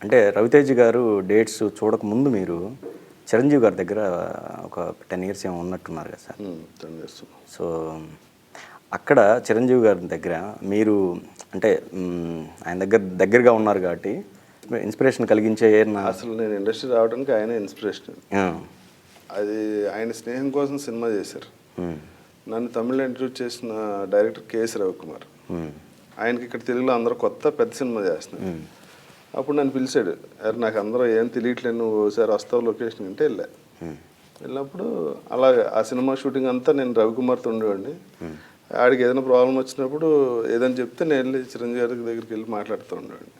అంటే రవితేజ్ గారు డేట్స్ చూడకముందు మీరు చిరంజీవి గారి దగ్గర ఒక 10 ఇయర్స్ ఏమో ఉన్నట్టున్నారు కదా సార్. 10 years. సో అక్కడ చిరంజీవి గారి దగ్గర మీరు అంటే ఆయన దగ్గరగా ఉన్నారు కాబట్టి ఇన్స్పిరేషన్ కలిగించే అసలు నేను ఇండస్ట్రీ రావడానికి ఆయన ఇన్స్పిరేషన్. అది ఆయన స్నేహం కోసం సినిమా చేశారు. నన్ను తమిళ్లో ఇంట్రడ్యూస్ చేసిన డైరెక్టర్ కేఎస్ రవికుమార్. ఆయనకి ఇక్కడ తెలుగులో అందరూ కొత్త పెద్ద సినిమా చేస్తున్నారు. అప్పుడు నన్ను పిలిచాడు, అరే నాకు అందరూ ఏం తెలియట్లేదు, నువ్వు ఒకసారి వస్తావు లొకేషన్ అంటే వెళ్ళినప్పుడు అలాగే ఆ సినిమా షూటింగ్ అంతా నేను రవికుమార్తో ఉండేవాడిని. ఆడికి ఏదైనా ప్రాబ్లం వచ్చినప్పుడు ఏదైనా చెప్తే నేను వెళ్ళి చిరంజీవి గారి దగ్గరికి వెళ్ళి మాట్లాడుతూ ఉండేవాడిని.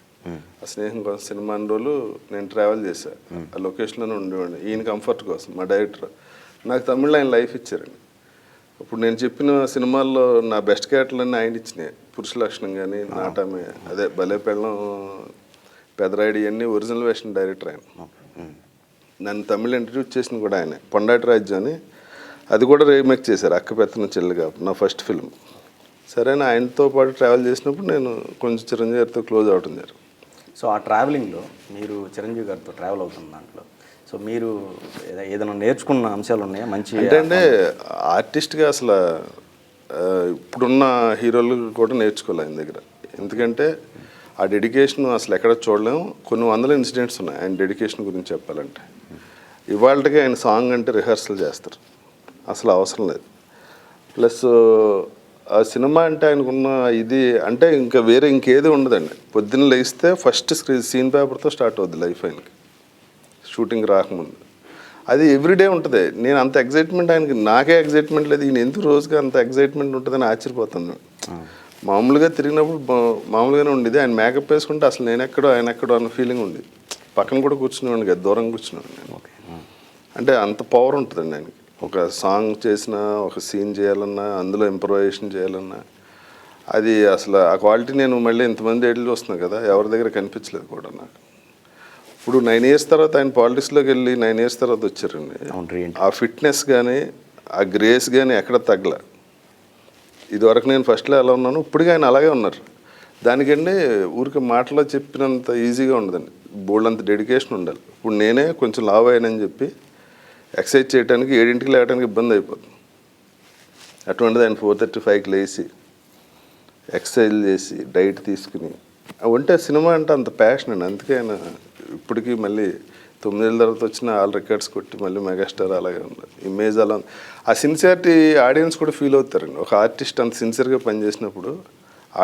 ఆ స్నేహం కోసం సినిమా అన్ని రోజులు నేను ట్రావెల్ చేశాను, ఆ లొకేషన్లోనే ఉండేవాడిని ఈయన కంఫర్ట్ కోసం. మా డైరెక్టర్ నాకు తమిళ్లో ఆయన లైఫ్ ఇచ్చారండి. ఇప్పుడు నేను చెప్పిన సినిమాల్లో నా బెస్ట్ క్యారెక్టర్లన్నీ ఆయన ఇచ్చినాయి. పురుష లక్షణం కానీ, నాటమే, అదే భలే పెళ్ళం, పెదరాయుడు, ఇవన్నీ ఒరిజినల్ వేషన్ డైరెక్టర్ ఆయన. నన్ను తమిళ్ ఇంట్రడ్యూస్ చేసిన కూడా ఆయన. పొండాటి రాజ్యం అని అది కూడా రీమేక్ చేశారు, అక్క పెత్తన చెల్లిగా, నా ఫస్ట్ ఫిల్మ్. సరే ఆయనతో పాటు ట్రావెల్ చేసినప్పుడు నేను కొంచెం చిరంజీవి గారితో క్లోజ్ అవడం జరిగింది. సో ఆ ట్రావెలింగ్లో మీరు చిరంజీవి గారితో ట్రావెల్ అవుతున్న దాంట్లో సో మీరు ఏదైనా నేర్చుకున్న అంశాలు ఉన్నాయా మంచి? అంటే ఆర్టిస్ట్గా అసలు ఇప్పుడున్న హీరోలు కూడా నేర్చుకోవాలి ఆయన దగ్గర. ఎందుకంటే ఆ డెడికేషన్ అసలు ఎక్కడ చూడలేము. కొన్ని వందల ఇన్సిడెంట్స్ ఉన్నాయి ఆయన డెడికేషన్ గురించి చెప్పాలంటే. ఇవాళకి ఆయన సాంగ్ అంటే రిహర్సల్ చేస్తారు, అసలు అవసరం లేదు. ప్లస్ ఆ సినిమా అంటే ఆయనకున్న ఇది అంటే ఇంకా వేరే ఇంకేది ఉండదండి. పొద్దున్న లేస్తే ఫస్ట్ సీన్ పేపర్తో స్టార్ట్ అవుద్ది లైఫ్ ఆయనకి, షూటింగ్ రాకముందు. అది ఎవ్రీడే ఉంటుంది. నేను అంత ఎగ్జైట్మెంట్ ఆయనకి, నాకే ఎగ్జైట్మెంట్ లేదు, ఈయన ఎందుకు రోజుగా అంత ఎగ్జైట్మెంట్ ఉంటుందని ఆశ్చర్యపోతాను. మామూలుగా తిరిగినప్పుడు మామూలుగానే ఉండేది, ఆయన మేకప్ వేసుకుంటే అసలు నేను ఎక్కడో ఆయన ఎక్కడో అన్న ఫీలింగ్ ఉంది. పక్కన కూడా కూర్చునేవాడిని కదా, దూరం కూర్చునేవాడిని నేను. అంటే అంత పవర్ ఉంటుందండి ఆయనకి. ఒక సాంగ్ చేసినా, ఒక సీన్ చేయాలన్నా, అందులో ఇంప్రూవైజేషన్ చేయాలన్నా, అది అసలు ఆ క్వాలిటీ నేను మళ్ళీ ఇంతమంది ఏళ్ళు వస్తున్నాను కదా, ఎవరి దగ్గర కనిపించలేదు కూడా నాకు. ఇప్పుడు 9 years తర్వాత ఆయన పాలిటిక్స్లోకి వెళ్ళి 9 years తర్వాత వచ్చారండి. ఆ ఫిట్నెస్ కానీ, ఆ గ్రేస్ కానీ ఎక్కడ తగ్గల. ఇదివరకు నేను ఫస్ట్లో ఎలా ఉన్నాను, ఇప్పటికీ ఆయన అలాగే ఉన్నారు. దానికండి ఊరికి మాటలో చెప్పినంత ఈజీగా ఉండదండి, బోల్డంత డెడికేషన్ ఉండాలి. ఇప్పుడు నేనే కొంచెం లావ్ అయ్యానని చెప్పి ఎక్సర్సైజ్ చేయడానికి 7 లేవడానికి ఇబ్బంది అయిపోతుంది. అటువంటిది ఆయన 4:35కి లేచి ఎక్సర్సైజ్ చేసి డైట్ తీసుకుని ఉంటే సినిమా అంటే అంత ప్యాషన్ అండి. అందుకే ఆయన ఇప్పటికీ మళ్ళీ 9 ఏళ్ళ తర్వాత వచ్చిన ఆల్ రికార్డ్స్ కొట్టి మళ్ళీ మెగాస్టార్ అలాగే ఉన్నారు. ఇమేజ్ అలా ఉంది. ఆ సిన్సియారిటీ ఆడియన్స్ కూడా ఫీల్ అవుతారండి. ఒక ఆర్టిస్ట్ అంత సిన్సియర్గా పనిచేసినప్పుడు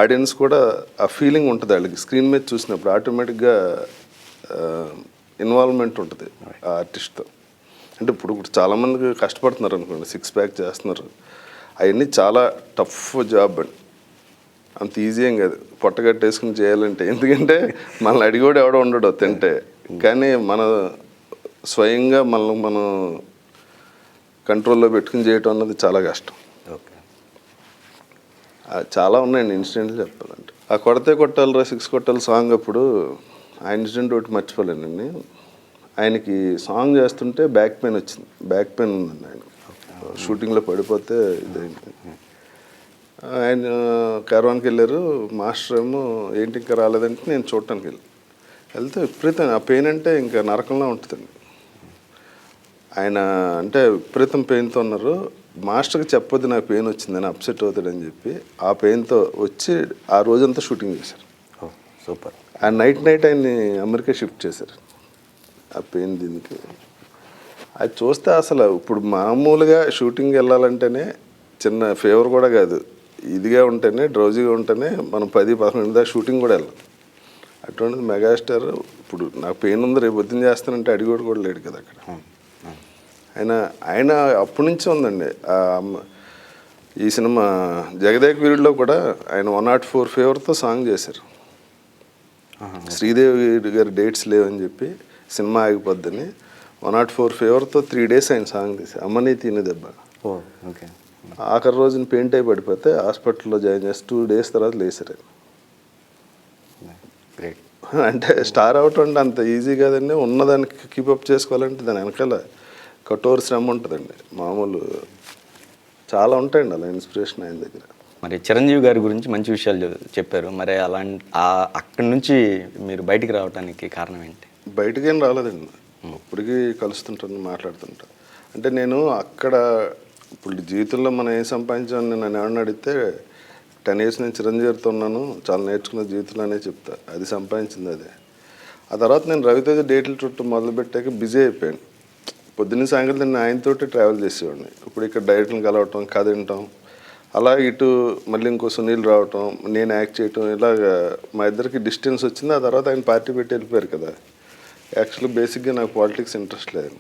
ఆడియన్స్ కూడా ఆ ఫీలింగ్ ఉంటుంది వాళ్ళకి. స్క్రీన్ మీద చూసినప్పుడు ఆటోమేటిక్గా ఇన్వాల్వ్మెంట్ ఉంటుంది ఆ ఆర్టిస్ట్తో. అంటే ఇప్పుడు చాలామందికి కష్టపడుతున్నారు అనుకోండి, 6 pack చేస్తున్నారు, అవన్నీ చాలా టఫ్ జాబ్ అండి. అంత ఈజీ ఏం కాదు పొట్టగట్టేసుకుని చేయాలంటే. ఎందుకంటే మనల్ని అడిగోడు ఎవడో ఉండడు తింటే, కానీ మన స్వయంగా మనం కంట్రోల్లో పెట్టుకుని చేయటం అన్నది చాలా కష్టం. చాలా ఉన్నాయండి ఇన్సిడెంట్లు చెప్పాలంటే. ఆ కొడితే కొట్టాలిరా 6 కొట్టాలి సాంగ్ అప్పుడు ఆ ఇన్సిడెంట్ ఒకటి మర్చిపోలేనండి. ఆయనకి సాంగ్ చేస్తుంటే బ్యాక్ పెయిన్ వచ్చింది, బ్యాక్ పెయిన్ ఉందండి ఆయన. షూటింగ్లో పడిపోతే ఇదైంది. ఆయన క్యారవాన్కి వెళ్ళారు, మాస్టర్ ఏమో ఏంటి ఇంకా రాలేదంటే నేను చూడటానికి వెళ్తే విపరీతం ఆ పెయిన్ అంటే ఇంకా నరకంలో ఉంటుందండి. ఆయన అంటే విపరీతం పెయిన్తో ఉన్నారు. మాస్టర్కి చెప్పొద్దు నాకు పెయిన్ వచ్చిందని, అప్సెట్ అవుతాడని చెప్పి ఆ పెయిన్తో వచ్చి ఆ రోజంతా షూటింగ్ చేశారు. సూపర్. ఆ నైట్ ఆయన్ని అమెరికా షిఫ్ట్ చేశారు ఆ పెయిన్ దీనికి. అది చూస్తే అసలు ఇప్పుడు మామూలుగా షూటింగ్ వెళ్ళాలంటేనే చిన్న ఫేవర్ కూడా కాదు, ఇదిగా ఉంటేనే డ్రౌజీగా ఉంటేనే మనం 10-11 దాకా షూటింగ్ కూడా వెళ్ళాం. అటువంటిది మెగాస్టార్ ఇప్పుడు నాకు పెయిన్ ఉంది రేపు పొద్దున్న చేస్తానంటే అడిగోడు కూడా లేడు కదా అక్కడ. ఆయన అప్పటి నుంచే ఉందండి. ఈ సినిమా జగదేక వీరుడిలో కూడా ఆయన 104 ఫేవర్తో సాంగ్ చేశారు. శ్రీదేవి గారి డేట్స్ లేవని చెప్పి సినిమా ఆగిపోద్దని 104 ఫేవర్తో 3 days ఆయన సాంగ్ తీశారు. అమ్మని తినే దెబ్బ. ఆఖరి రోజున పెయింట్ అయి పడిపోతే హాస్పిటల్లో జాయిన్ చేసి 2 days తర్వాత లేచారు. అంటే స్టార్ అవటం అంటే అంత ఈజీ కాదండి. ఉన్నదానికి కీపప్ చేసుకోవాలంటే దాని వెనకాల కఠోర శ్రమ ఉంటుందండి. మామూలు చాలా ఉంటాయండి అలా ఇన్స్పిరేషన్ ఆయన దగ్గర. మరి చిరంజీవి గారి గురించి మంచి విషయాలు చెప్పారు. మరి అక్కడి నుంచి మీరు బయటికి రావడానికి కారణం ఏంటి? బయటకేం రాలేదండి, ఇప్పటికీ కలుస్తుంటాను, మాట్లాడుతుంటా. అంటే నేను అక్కడ ఇప్పుడు జీవితంలో మనం ఏం సంపాదించామని నన్ను ఎవరిని అడిగితే 10 years నేను చిరంజీవితో ఉన్నాను, చాలా నేర్చుకున్న జీవితంలో అనే చెప్తా. అది సంపాదించింది అదే. ఆ తర్వాత నేను రవితేజ డేట్ల చుట్టూ మొదలుపెట్టాక బిజీ అయిపోయాను. పొద్దున్న సాయంకాలం నేను ఆయనతోటి ట్రావెల్ చేసేవాడిని. ఇప్పుడు ఇక్కడ డైరెక్టర్ని కలవటం, కథ వినటం, అలా ఇటు మళ్ళీ ఇంకో సునీల్ రావటం, నేను యాక్ట్ చేయటం, ఇలాగ మా ఇద్దరికి డిస్టెన్స్ వచ్చింది. ఆ తర్వాత ఆయన పార్టీ పెట్టి వెళ్ళిపోయారు కదా. యాక్చువల్లీ బేసిక్గా నాకు పాలిటిక్స్ ఇంట్రెస్ట్ లేదు.